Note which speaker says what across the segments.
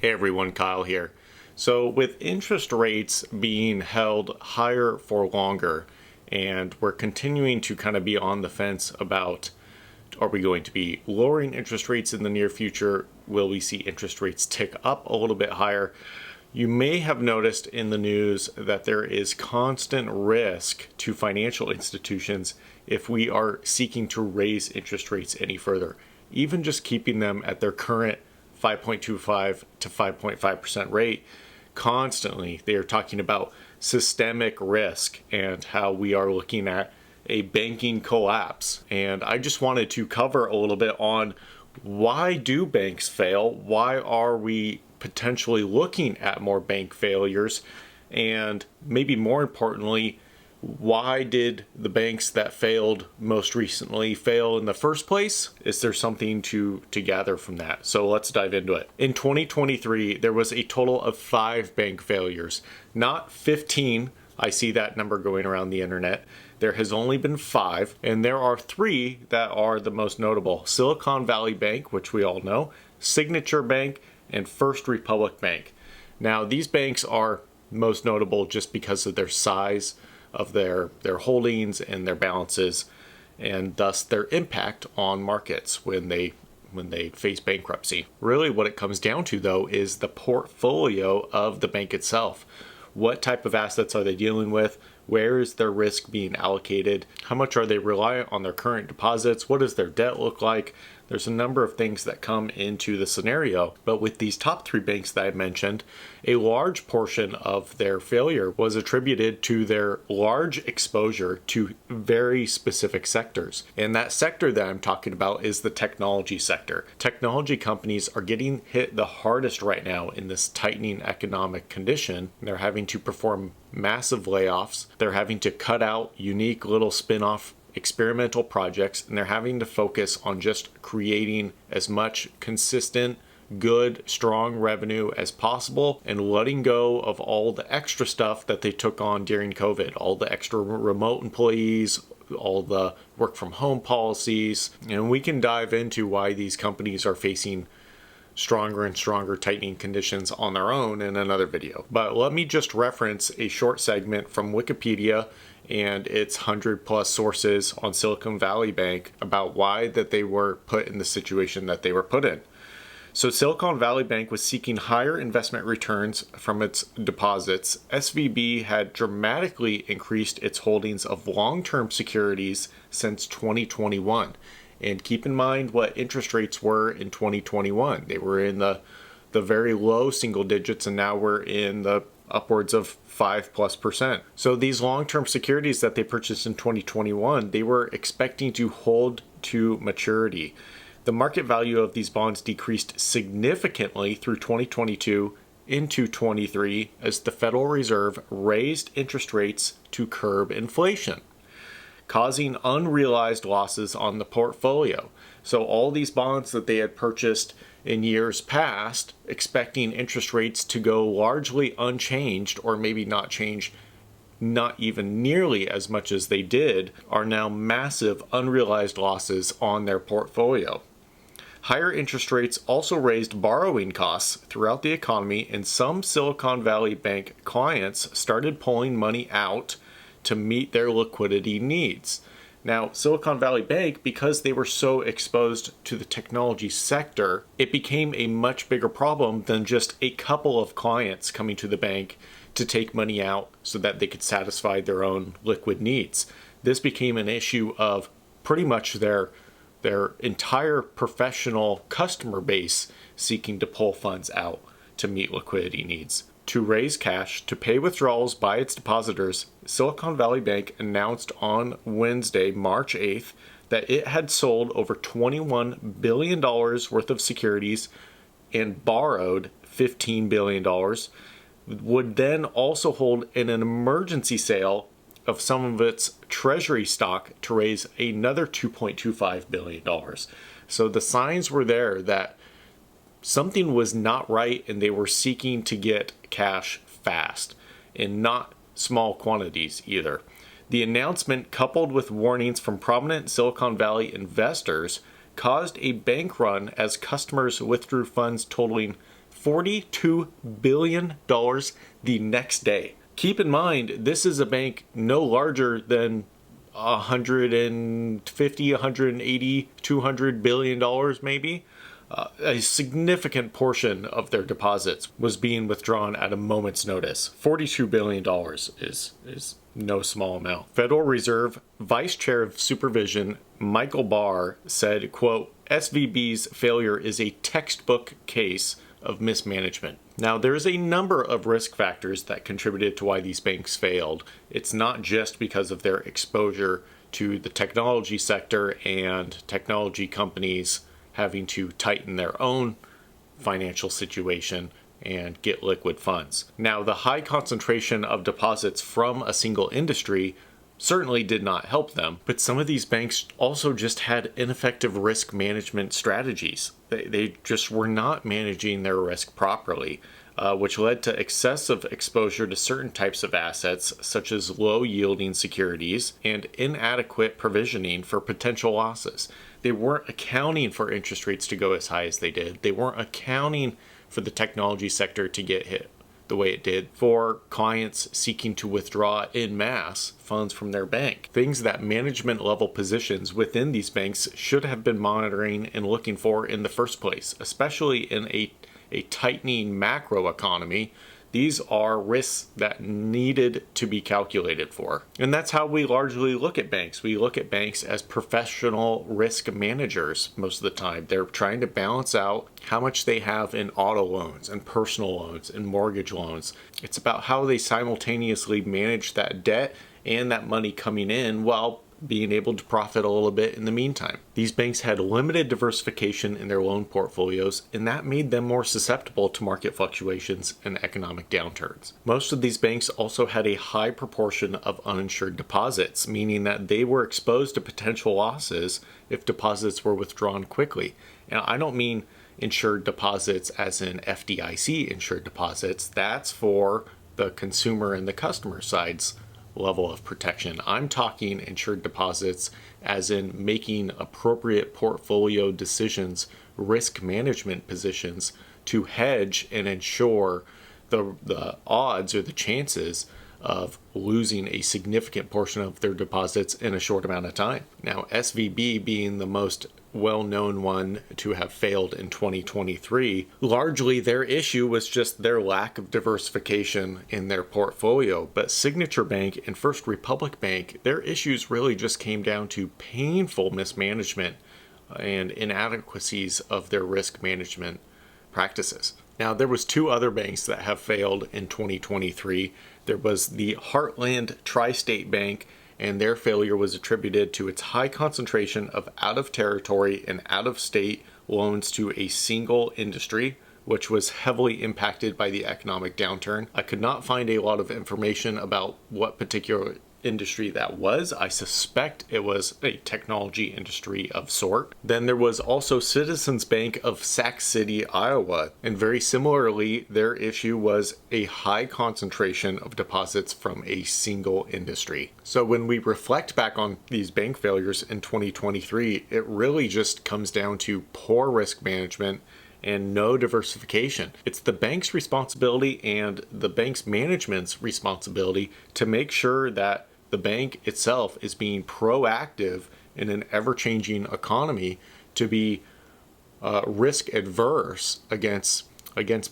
Speaker 1: Hey everyone, Kyle here. So with interest rates being held higher for longer, and we're continuing to kind of be on the fence about, are we going to be lowering interest rates in the near future? Will we see interest rates tick up a little bit higher? You may have noticed in the news that there is constant risk to financial institutions if we are seeking to raise interest rates any further. Even just keeping them at their current 5.25 to 5.5% rate constantly, they are talking about systemic risk and how we are looking at a banking collapse. And I just wanted to cover a little bit on why do banks fail? Why are we potentially looking at more bank failures? And maybe more importantly, why did the banks that failed most recently fail in the first place? Is there something to gather from that? So let's dive into it. In 2023, there was a total of 5 bank failures, not 15. I see that number going around the internet. There has only been 5, and there are 3 that are the most notable. Silicon Valley Bank, which we all know, Signature Bank, and First Republic Bank. Now, these banks are most notable just because of their size of their holdings and their balances, and thus their impact on markets when they face bankruptcy. Really what it comes down to though is the portfolio of the bank itself. What type of assets are they dealing with? Where is their risk being allocated? How much are they reliant on their current deposits? What does their debt look like? There's a number of things that come into the scenario, but with these top 3 banks that I mentioned, a large portion of their failure was attributed to their large exposure to very specific sectors. And that sector that I'm talking about is the technology sector. Technology companies are getting hit the hardest right now in this tightening economic condition. They're having to perform massive layoffs. They're having to cut out unique little spin-off experimental projects, and they're having to focus on just creating as much consistent, good, strong revenue as possible and letting go of all the extra stuff that they took on during COVID, all the extra remote employees, all the work from home policies. And we can dive into why these companies are facing stronger and stronger tightening conditions on their own in another video. But let me just reference a short segment from Wikipedia and its 100+ sources on Silicon Valley Bank about why that they were put in the situation that they were put in. So Silicon Valley Bank was seeking higher investment returns from its deposits. SVB had dramatically increased its holdings of long-term securities since 2021. And keep in mind what interest rates were in 2021. They were in the very low single digits, and now we're in the upwards of 5+%. So these long-term securities that they purchased in 2021, they were expecting to hold to maturity. The market value of these bonds decreased significantly through 2022 into 23 as the Federal Reserve raised interest rates to curb inflation, causing unrealized losses on the portfolio. So all these bonds that they had purchased in years past, expecting interest rates to go largely unchanged or maybe not change, not even nearly as much as they did, are now massive unrealized losses on their portfolio. Higher interest rates also raised borrowing costs throughout the economy, and some Silicon Valley Bank clients started pulling money out to meet their liquidity needs. Now, Silicon Valley Bank, because they were so exposed to the technology sector, it became a much bigger problem than just a couple of clients coming to the bank to take money out so that they could satisfy their own liquid needs. This became an issue of pretty much their entire professional customer base seeking to pull funds out to meet liquidity needs. To raise cash to pay withdrawals by its depositors, Silicon Valley Bank announced on Wednesday, March 8th, that it had sold over $21 billion worth of securities and borrowed $15 billion, would then also hold an emergency sale of some of its treasury stock to raise another $2.25 billion. So the signs were there that something was not right, and they were seeking to get cash fast, and not small quantities either. The announcement, coupled with warnings from prominent Silicon Valley investors, caused a bank run as customers withdrew funds totaling $42 billion the next day. Keep in mind, this is a bank no larger than 150, 180, $200 billion maybe. A significant portion of their deposits was being withdrawn at a moment's notice. $42 billion is no small amount. Federal Reserve Vice Chair of Supervision Michael Barr said, quote, SVB's failure is a textbook case of mismanagement. Now, there's a number of risk factors that contributed to why these banks failed. It's not just because of their exposure to the technology sector and technology companies having to tighten their own financial situation and get liquid funds. Now, the high concentration of deposits from a single industry certainly did not help them, but some of these banks also just had ineffective risk management strategies. They just were not managing their risk properly, which led to excessive exposure to certain types of assets, such as low-yielding securities, and inadequate provisioning for potential losses. They weren't accounting for interest rates to go as high as they did. They weren't accounting for the technology sector to get hit the way it did, for clients seeking to withdraw en masse funds from their bank. Things that management level positions within these banks should have been monitoring and looking for in the first place, especially in a tightening macro economy. These are risks that needed to be calculated for. And that's how we largely look at banks. We look at banks as professional risk managers most of the time. They're trying to balance out how much they have in auto loans and personal loans and mortgage loans. It's about how they simultaneously manage that debt and that money coming in while being able to profit a little bit in the meantime. These banks had limited diversification in their loan portfolios, and that made them more susceptible to market fluctuations and economic downturns. Most of these banks also had a high proportion of uninsured deposits, meaning that they were exposed to potential losses if deposits were withdrawn quickly. And I don't mean insured deposits as in FDIC insured deposits. That's for the consumer and the customer sides level of protection. I'm talking insured deposits as in making appropriate portfolio decisions, risk management positions to hedge and ensure the odds or the chances of losing a significant portion of their deposits in a short amount of time. Now, SVB being the most well-known one to have failed in 2023, largely their issue was just their lack of diversification in their portfolio. But Signature Bank and First Republic Bank, their issues really just came down to painful mismanagement and inadequacies of their risk management practices. Now, there was two other banks that have failed in 2023. There was the Heartland Tri-State Bank, and their failure was attributed to its high concentration of out-of-territory and out-of-state loans to a single industry, which was heavily impacted by the economic downturn. I could not find a lot of information about what particular industry that was. I suspect it was a technology industry of sort. Then there was also Citizens Bank of Sac City, Iowa, and very similarly, their issue was a high concentration of deposits from a single industry. So when we reflect back on these bank failures in 2023, it really just comes down to poor risk management and no diversification. It's the bank's responsibility and the bank's management's responsibility to make sure that the bank itself is being proactive in an ever-changing economy to be risk adverse against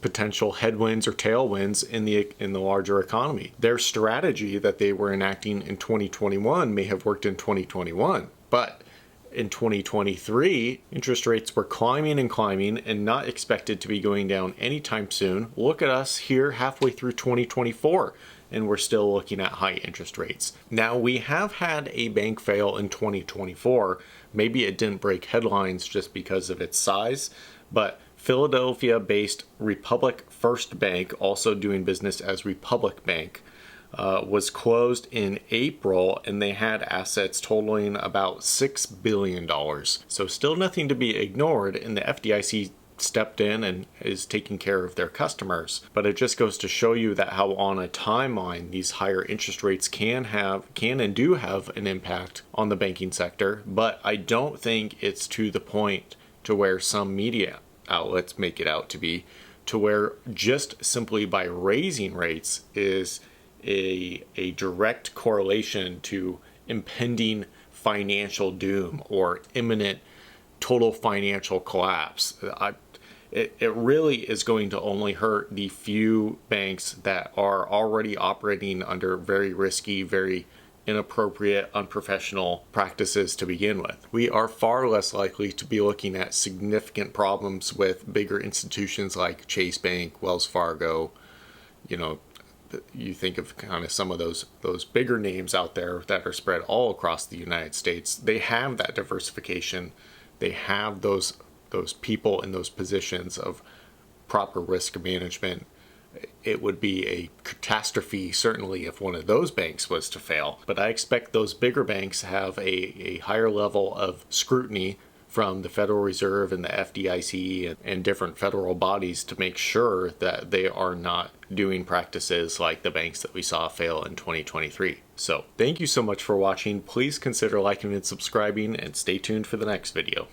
Speaker 1: potential headwinds or tailwinds in the larger economy. Their strategy that they were enacting in 2021 may have worked in 2021, but in 2023, interest rates were climbing and not expected to be going down anytime soon. Look at us here halfway through 2024, and we're still looking at high interest rates. Now, we have had a bank fail in 2024. Maybe it didn't break headlines just because of its size, but Philadelphia-based Republic First Bank, also doing business as Republic Bank, was closed in April, and they had assets totaling about $6 billion. So still nothing to be ignored, and the FDIC stepped in and is taking care of their customers. But it just goes to show you that how on a timeline these higher interest rates can and do have an impact on the banking sector. But I don't think it's to the point to where some media outlets make it out to be, to where just simply by raising rates is a direct correlation to impending financial doom or imminent total financial collapse. It really is going to only hurt the few banks that are already operating under very risky, very inappropriate, unprofessional practices to begin with. We are far less likely to be looking at significant problems with bigger institutions like Chase Bank, Wells Fargo. You know, you think of kind of some of those bigger names out there that are spread all across the United States. They have that diversification. They have those people in those positions of proper risk management. It would be a catastrophe, certainly, if one of those banks was to fail. But I expect those bigger banks have a higher level of scrutiny from the Federal Reserve and the FDIC and different federal bodies to make sure that they are not doing practices like the banks that we saw fail in 2023. So thank you so much for watching. Please consider liking and subscribing, and stay tuned for the next video.